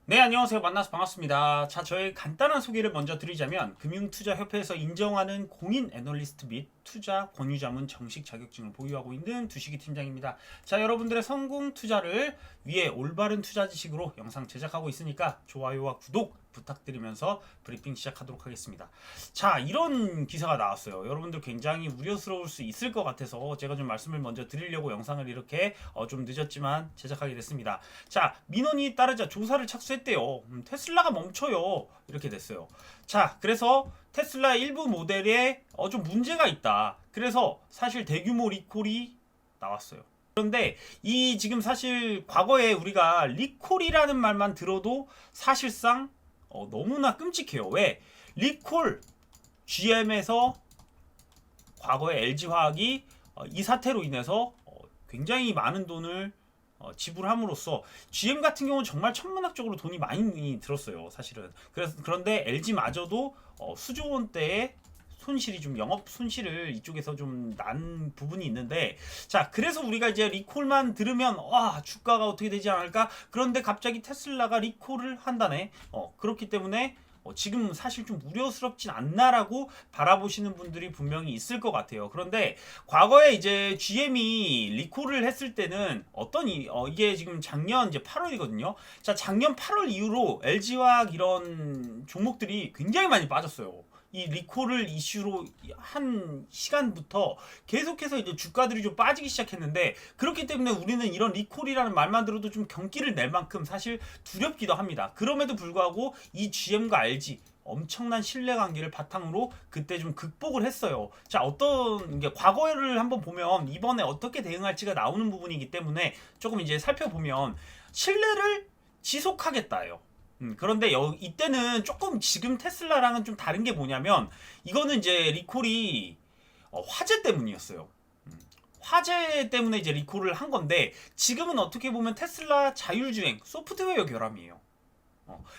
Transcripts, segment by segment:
네, 안녕하세요. 만나서 반갑습니다. 자, 저의 간단한 소개를 먼저 드리자면 금융투자협회에서 인정하는 공인 애널리스트 및 투자 권유자문 정식 자격증을 보유하고 있는 두식이 팀장입니다. 자, 여러분들의 성공 투자를 위해 올바른 투자 지식으로 영상 제작하고 있으니까 좋아요와 구독 부탁드리면서 브리핑 시작하도록 하겠습니다. 자, 이런 기사가 나왔어요. 여러분들 굉장히 우려스러울 수 있을 것 같아서 제가 좀 말씀을 먼저 드리려고 영상을 이렇게 좀 늦었지만 제작하게 됐습니다. 자, 민원이 따르자 조사를 착수했대요. 테슬라가 멈춰요. 이렇게 됐어요. 자, 그래서 테슬라 일부 모델에 좀 문제가 있다. 그래서 사실 대규모 리콜이 나왔어요. 그런데 이 지금 사실 과거에 우리가 리콜이라는 말만 들어도 사실상 너무나 끔찍해요. 왜? 리콜 GM에서 과거에 LG화학이 이 사태로 인해서 굉장히 많은 돈을 지불함으로써 GM 같은 경우는 정말 천문학적으로 돈이 많이 들었어요. 사실은. 그런데 LG마저도 수조 원대의 손실이 좀 영업 손실을 이쪽에서 좀 난 부분이 있는데, 자, 그래서 우리가 이제 리콜만 들으면 와, 주가가 어떻게 되지 않을까? 그런데 갑자기 테슬라가 리콜을 한다네. 그렇기 때문에 지금 사실 좀 우려스럽진 않나라고 바라보시는 분들이 분명히 있을 것 같아요. 그런데 과거에 이제 GM이 리콜을 했을 때는 이게 지금 작년 이제 8월이거든요. 자, 작년 8월 이후로 LG화학 이런 종목들이 굉장히 많이 빠졌어요. 이 리콜을 이슈로 한 시간부터 계속해서 이제 주가들이 좀 빠지기 시작했는데, 그렇기 때문에 우리는 이런 리콜이라는 말만 들어도 좀 경기를 낼 만큼 사실 두렵기도 합니다. 그럼에도 불구하고 이 GM과 LG 엄청난 신뢰관계를 바탕으로 그때 좀 극복을 했어요. 자, 어떤 게 과거를 한번 보면 이번에 어떻게 대응할지가 나오는 부분이기 때문에 조금 이제 살펴보면 신뢰를 지속하겠다예요. 그런데 이때는 조금 지금 테슬라랑은 좀 다른 게 뭐냐면, 이거는 이제 리콜이 화재 때문이었어요. 화재 때문에 이제 리콜을 한 건데, 지금은 어떻게 보면 테슬라 자율주행 소프트웨어 결함이에요.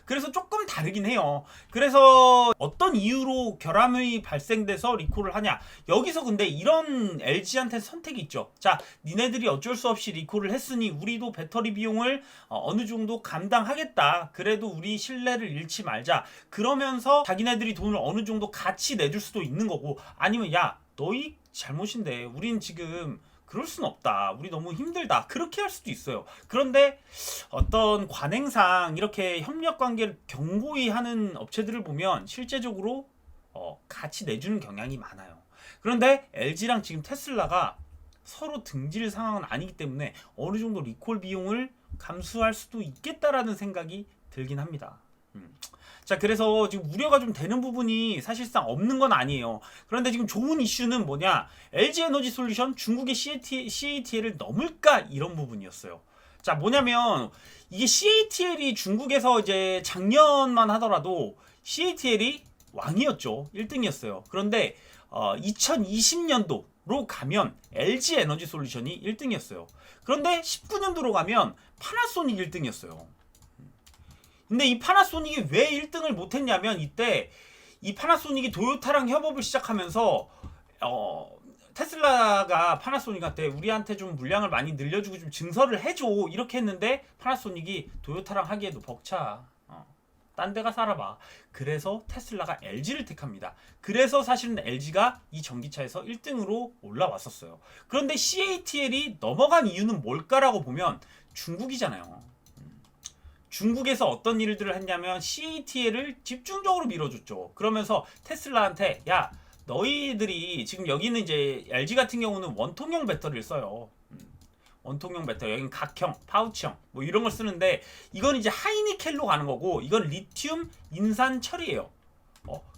그래서 조금 다르긴 해요. 그래서 어떤 이유로 결함이 발생돼서 리콜을 하냐. 여기서 근데 이런 LG한테 선택이 있죠. 자, 니네들이 어쩔 수 없이 리콜을 했으니 우리도 배터리 비용을 어느 정도 감당하겠다. 그래도 우리 신뢰를 잃지 말자. 그러면서 자기네들이 돈을 어느 정도 같이 내줄 수도 있는 거고, 아니면 야, 너희 잘못인데 우린 지금 그럴 순 없다. 우리 너무 힘들다. 그렇게 할 수도 있어요. 그런데 어떤 관행상 이렇게 협력 관계를 견고히 하는 업체들을 보면 실제적으로 같이 내주는 경향이 많아요. 그런데 LG랑 지금 테슬라가 서로 등질 상황은 아니기 때문에 어느 정도 리콜 비용을 감수할 수도 있겠다라는 생각이 들긴 합니다. 자, 그래서 지금 우려가 좀 되는 부분이 사실상 없는 건 아니에요. 그런데 지금 좋은 이슈는 뭐냐? LG 에너지 솔루션 중국의 CATL을 넘을까? 이런 부분이었어요. 자, 뭐냐면 이게 CATL이 중국에서 이제 작년만 하더라도 CATL이 왕이었죠. 1등이었어요. 그런데 2020년도로 가면 LG 에너지 솔루션이 1등이었어요. 그런데 19년도로 가면 파나소닉 1등이었어요. 근데 이 파나소닉이 왜 1등을 못했냐면, 이때 이 파나소닉이 도요타랑 협업을 시작하면서 테슬라가 파나소닉한테 우리한테 좀 물량을 많이 늘려주고 좀 증설을 해줘 이렇게 했는데, 파나소닉이 도요타랑 하기에도 벅차. 딴 데가 살아봐. 그래서 테슬라가 LG를 택합니다. 그래서 사실은 LG가 이 전기차에서 1등으로 올라왔었어요. 그런데 CATL이 넘어간 이유는 뭘까라고 보면 중국이잖아요. 중국에서 어떤 일들을 했냐면 CATL을 집중적으로 밀어줬죠. 그러면서 테슬라한테 야, 너희들이 지금 여기는 이제 LG 같은 경우는 원통형 배터리를 써요. 원통형 배터리, 여기는 각형, 파우치형 뭐 이런 걸 쓰는데, 이건 이제 하이니켈로 가는 거고, 이건 리튬 인산 철이에요.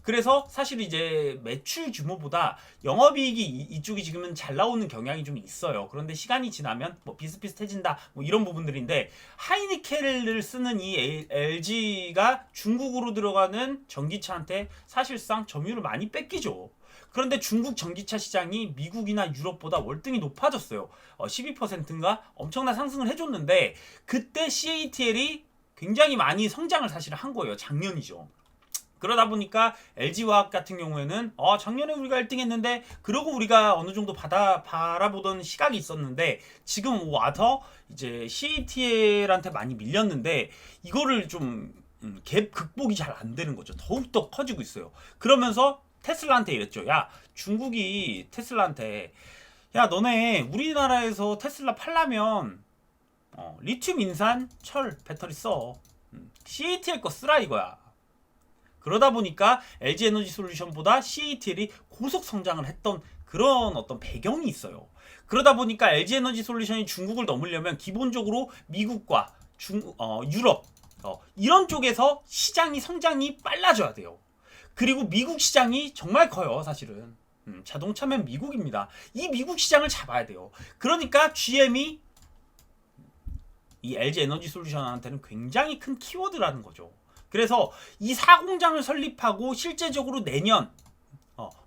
그래서 사실 이제 매출 규모보다 영업이익이 이쪽이 지금은 잘 나오는 경향이 좀 있어요. 그런데 시간이 지나면 뭐 비슷비슷해진다 뭐 이런 부분들인데, 하이니켈을 쓰는 이 LG가 중국으로 들어가는 전기차한테 사실상 점유율을 많이 뺏기죠. 그런데 중국 전기차 시장이 미국이나 유럽보다 월등히 높아졌어요. 12%인가 엄청난 상승을 해줬는데, 그때 CATL이 굉장히 많이 성장을 사실 한 거예요. 작년이죠. 그러다 보니까 LG화학 같은 경우에는 작년에 우리가 1등 했는데 그러고 우리가 어느 정도 바라보던 시각이 있었는데 지금 와서 이제 CATL한테 많이 밀렸는데 이거를 좀 갭 극복이 잘 안 되는 거죠. 더욱더 커지고 있어요. 그러면서 테슬라한테 이랬죠. 야, 중국이 테슬라한테 야, 너네 우리나라에서 테슬라 팔려면 리튬 인산 철 배터리 써. CATL 거 쓰라 이거야. 그러다 보니까 LG에너지솔루션보다 CATL이 고속 성장을 했던 그런 어떤 배경이 있어요. 그러다 보니까 LG에너지솔루션이 중국을 넘으려면 기본적으로 미국과 유럽 이런 쪽에서 시장이 성장이 빨라져야 돼요. 그리고 미국 시장이 정말 커요, 사실은. 자동차면 미국입니다. 이 미국 시장을 잡아야 돼요. 그러니까 GM이 이 LG에너지솔루션한테는 굉장히 큰 키워드라는 거죠. 그래서 이 4공장을 설립하고 실제적으로 내년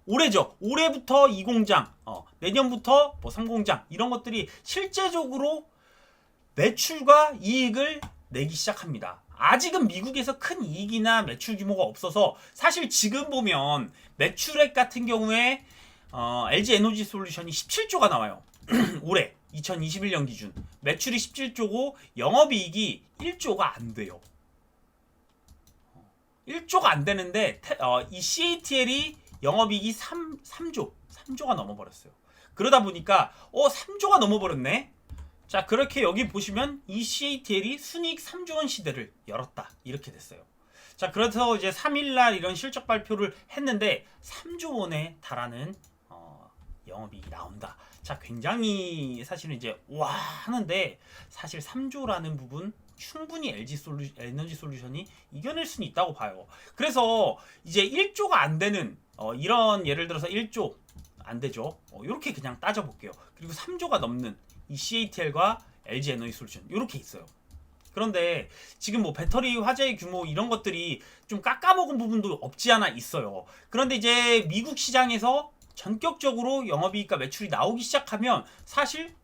올해죠. 올해부터 2공장, 내년부터 뭐 3공장 이런 것들이 실제적으로 매출과 이익을 내기 시작합니다. 아직은 미국에서 큰 이익이나 매출 규모가 없어서 사실 지금 보면 매출액 같은 경우에 LG에너지솔루션이 17조가 나와요. 올해 2021년 기준 매출이 17조고 영업이익이 1조가 안 돼요. 1조가 안 되는데 이 CATL이 영업이익이 3조가 넘어버렸어요. 그러다 보니까 3조가 넘어버렸네. 자, 그렇게 여기 보시면 이 CATL이 순이익 3조 원 시대를 열었다. 이렇게 됐어요. 자, 그래서 이제 3일날 이런 실적 발표를 했는데 3조 원에 달하는 영업이익이 나온다. 자, 굉장히 사실은 이제 와 하는데 사실 3조라는 부분 충분히 에너지솔루션이 이겨낼 수는 있다고 봐요. 그래서 이제 1조가 안 되는 이런 예를 들어서 1조 안 되죠. 이렇게 그냥 따져볼게요. 그리고 3조가 넘는 이 CATL과 LG에너지솔루션 이렇게 있어요. 그런데 지금 뭐 배터리 화재의 규모 이런 것들이 좀 깎아먹은 부분도 없지 않아 있어요. 그런데 이제 미국 시장에서 전격적으로 영업이익과 매출이 나오기 시작하면 사실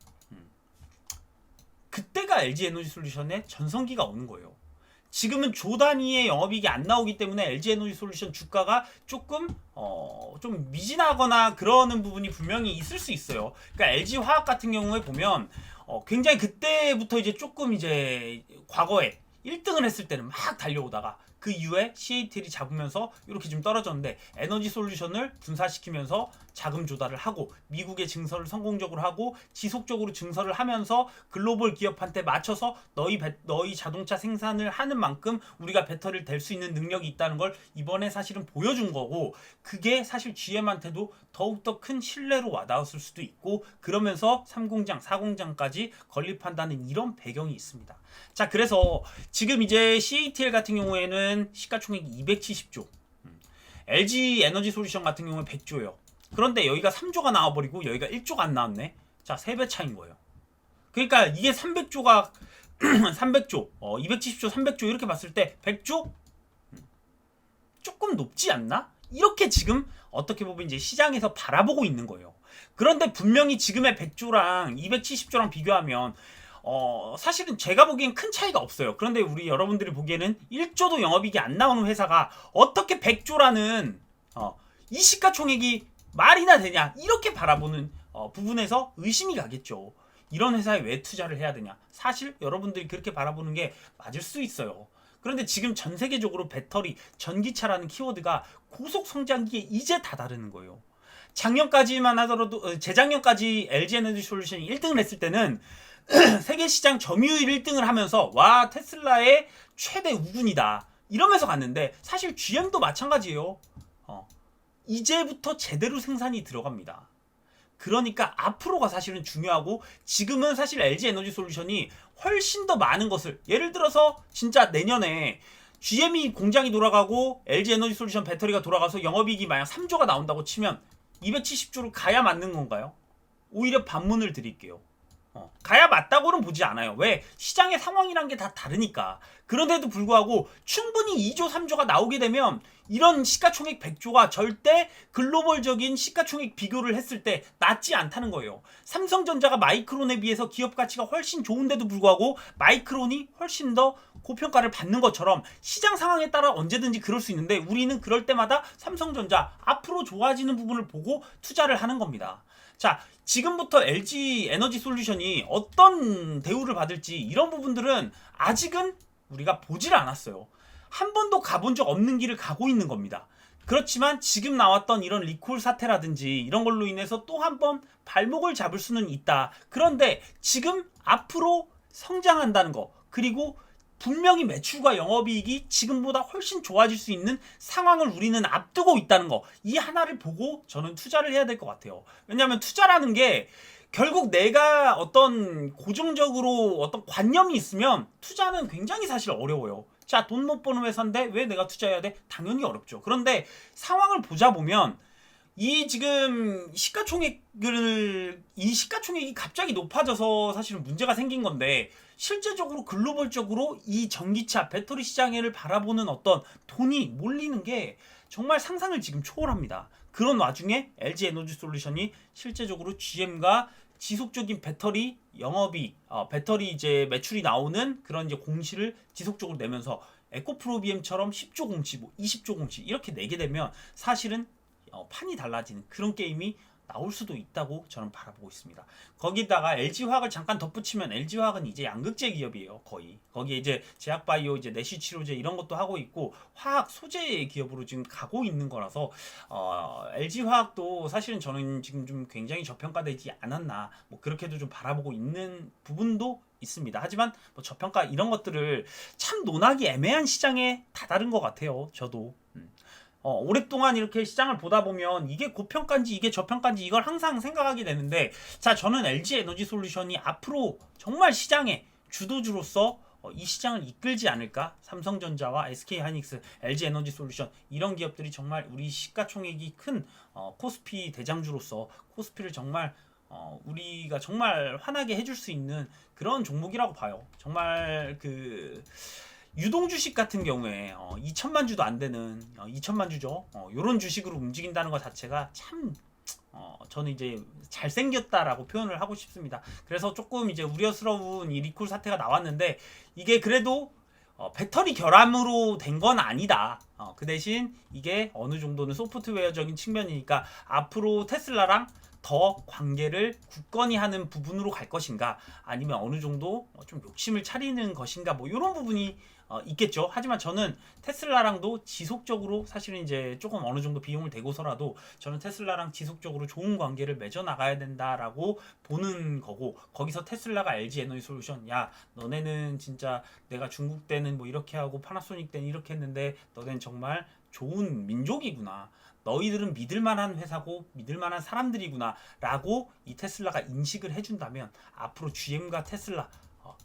그때가 LG에너지솔루션의 전성기가 오는 거예요. 지금은 조 단위의 영업이익이 안 나오기 때문에 LG에너지솔루션 주가가 조금 좀 미진하거나 그러는 부분이 분명히 있을 수 있어요. 그러니까 LG화학 같은 경우에 보면 굉장히 그때부터 이제 조금 이제 과거에 1등을 했을 때는 막 달려오다가 그 이후에 CATL이 잡으면서 이렇게 좀 떨어졌는데 에너지솔루션을 분사시키면서 자금 조달을 하고 미국의 증설을 성공적으로 하고 지속적으로 증설을 하면서 글로벌 기업한테 맞춰서 너희 자동차 생산을 하는 만큼 우리가 배터리를 댈 수 있는 능력이 있다는 걸 이번에 사실은 보여준 거고 그게 사실 GM한테도 더욱더 큰 신뢰로 와닿았을 수도 있고 그러면서 3공장, 4공장까지 건립한다는 이런 배경이 있습니다. 자, 그래서 지금 이제 CATL 같은 경우에는 시가총액이 270조, LG에너지솔루션 같은 경우는 100조예요. 그런데 여기가 3조가 나와버리고 여기가 1조가 안 나왔네. 자, 3배 차인 거예요. 그러니까 이게 300조가 300조, 270조, 300조 이렇게 봤을 때 100조? 조금 높지 않나? 이렇게 지금 어떻게 보면 이제 시장에서 바라보고 있는 거예요. 그런데 분명히 지금의 100조랑 270조랑 비교하면 사실은 제가 보기엔 큰 차이가 없어요. 그런데 우리 여러분들이 보기에는 1조도 영업이익이 안 나오는 회사가 어떻게 100조라는 이 시가총액이 말이나 되냐 이렇게 바라보는 부분에서 의심이 가겠죠. 이런 회사에 왜 투자를 해야 되냐. 사실 여러분들이 그렇게 바라보는 게 맞을 수 있어요. 그런데 지금 전 세계적으로 배터리, 전기차라는 키워드가 고속 성장기에 이제 다다르는 거예요. 작년까지만 하더라도 재작년까지 LG에너지솔루션이 1등을 했을 때는 세계 시장 점유율 1등을 하면서 와 테슬라의 최대 우군이다 이러면서 갔는데 사실 GM도 마찬가지예요. 이제부터 제대로 생산이 들어갑니다. 그러니까 앞으로가 사실은 중요하고 지금은 사실 LG에너지솔루션이 훨씬 더 많은 것을 예를 들어서 진짜 내년에 GM이 공장이 돌아가고 LG에너지솔루션 배터리가 돌아가서 영업이익이 만약 3조가 나온다고 치면 270조로 가야 맞는 건가요? 오히려 반문을 드릴게요. 가야 맞다고는 보지 않아요. 왜? 시장의 상황이란 게 다 다르니까. 그런데도 불구하고 충분히 2조, 3조가 나오게 되면 이런 시가총액 100조가 절대 글로벌적인 시가총액 비교를 했을 때 낮지 않다는 거예요. 삼성전자가 마이크론에 비해서 기업 가치가 훨씬 좋은데도 불구하고 마이크론이 훨씬 더 고평가를 받는 것처럼 시장 상황에 따라 언제든지 그럴 수 있는데 우리는 그럴 때마다 삼성전자 앞으로 좋아지는 부분을 보고 투자를 하는 겁니다. 자, 지금부터 LG 에너지 솔루션이 어떤 대우를 받을지 이런 부분들은 아직은 우리가 보질 않았어요. 한 번도 가본 적 없는 길을 가고 있는 겁니다. 그렇지만 지금 나왔던 이런 리콜 사태라든지 이런 걸로 인해서 또 한 번 발목을 잡을 수는 있다. 그런데 지금 앞으로 성장한다는 거, 그리고 분명히 매출과 영업이익이 지금보다 훨씬 좋아질 수 있는 상황을 우리는 앞두고 있다는 거, 이 하나를 보고 저는 투자를 해야 될 것 같아요. 왜냐하면 투자라는 게 결국 내가 어떤 고정적으로 어떤 관념이 있으면 투자는 굉장히 사실 어려워요. 자, 돈 못 버는 회사인데 왜 내가 투자해야 돼? 당연히 어렵죠. 그런데 상황을 보자 보면 이 지금 시가총액이 갑자기 높아져서 사실은 문제가 생긴 건데, 실제적으로 글로벌적으로 이 전기차 배터리 시장을 바라보는 어떤 돈이 몰리는 게 정말 상상을 지금 초월합니다. 그런 와중에 LG 에너지 솔루션이 실제적으로 GM과 지속적인 배터리 영업이 배터리 이제 매출이 나오는 그런 이제 공시를 지속적으로 내면서 에코프로비엠처럼 10조 공시, 뭐 20조 공시 이렇게 내게 되면 사실은 판이 달라지는 그런 게임이 나올 수도 있다고 저는 바라보고 있습니다. 거기다가 LG화학을 잠깐 덧붙이면 LG화학은 이제 양극재 기업이에요. 거의 거기에 이제 제약바이오, 이제 내시 치료제 이런 것도 하고 있고 화학 소재 기업으로 지금 가고 있는 거라서 LG화학도 사실은 저는 지금 좀 굉장히 저평가되지 않았나, 뭐 그렇게도 좀 바라보고 있는 부분도 있습니다. 하지만 뭐 저평가 이런 것들을 참 논하기 애매한 시장에 다다른 것 같아요. 저도. 오랫동안 이렇게 시장을 보다 보면 이게 고평가인지 이게 저평가인지 이걸 항상 생각하게 되는데, 자, 저는 LG 에너지 솔루션이 앞으로 정말 시장의 주도주로서 이 시장을 이끌지 않을까. 삼성전자와 SK하이닉스, LG 에너지 솔루션 이런 기업들이 정말 우리 시가총액이 큰 코스피 대장주로서 코스피를 정말 우리가 정말 환하게 해줄 수 있는 그런 종목이라고 봐요. 정말 그 유동 주식 같은 경우에 2천만 주도 안 되는 2천만 주죠. 요런 주식으로 움직인다는 것 자체가 참 저는 이제 잘생겼다라고 표현을 하고 싶습니다. 그래서 조금 이제 우려스러운 이 리콜 사태가 나왔는데, 이게 그래도 배터리 결함으로 된 건 아니다. 그 대신 이게 어느 정도는 소프트웨어적인 측면이니까 앞으로 테슬라랑 더 관계를 굳건히 하는 부분으로 갈 것인가, 아니면 어느 정도 좀 욕심을 차리는 것인가, 뭐 이런 부분이 있겠죠. 하지만 저는 테슬라랑도 지속적으로 사실은 이제 조금 어느 정도 비용을 대고서라도 저는 테슬라랑 지속적으로 좋은 관계를 맺어 나가야 된다라고 보는 거고, 거기서 테슬라가 LG 에너지 솔루션, 야 너네는 진짜 내가 중국 때는 뭐 이렇게 하고 파나소닉 때는 이렇게 했는데 너네는 정말 좋은 민족이구나, 너희들은 믿을만한 회사고 믿을만한 사람들이구나 라고 이 테슬라가 인식을 해준다면, 앞으로 GM과 테슬라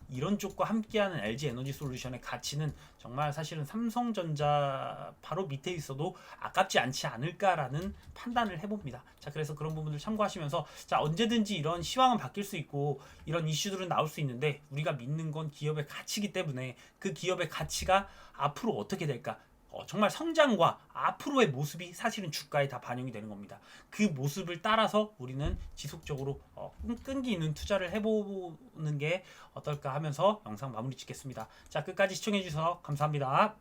이런 쪽과 함께하는 LG 에너지 솔루션의 가치는 정말 사실은 삼성전자 바로 밑에 있어도 아깝지 않지 않을까라는 판단을 해봅니다. 자, 그래서 그런 부분들 참고하시면서, 자, 언제든지 이런 시황은 바뀔 수 있고 이런 이슈들은 나올 수 있는데, 우리가 믿는 건 기업의 가치이기 때문에 그 기업의 가치가 앞으로 어떻게 될까, 정말 성장과 앞으로의 모습이 사실은 주가에 다 반영이 되는 겁니다. 그 모습을 따라서 우리는 지속적으로 끈기 있는 투자를 해보는 게 어떨까 하면서 영상 마무리 짓겠습니다. 자, 끝까지 시청해 주셔서 감사합니다.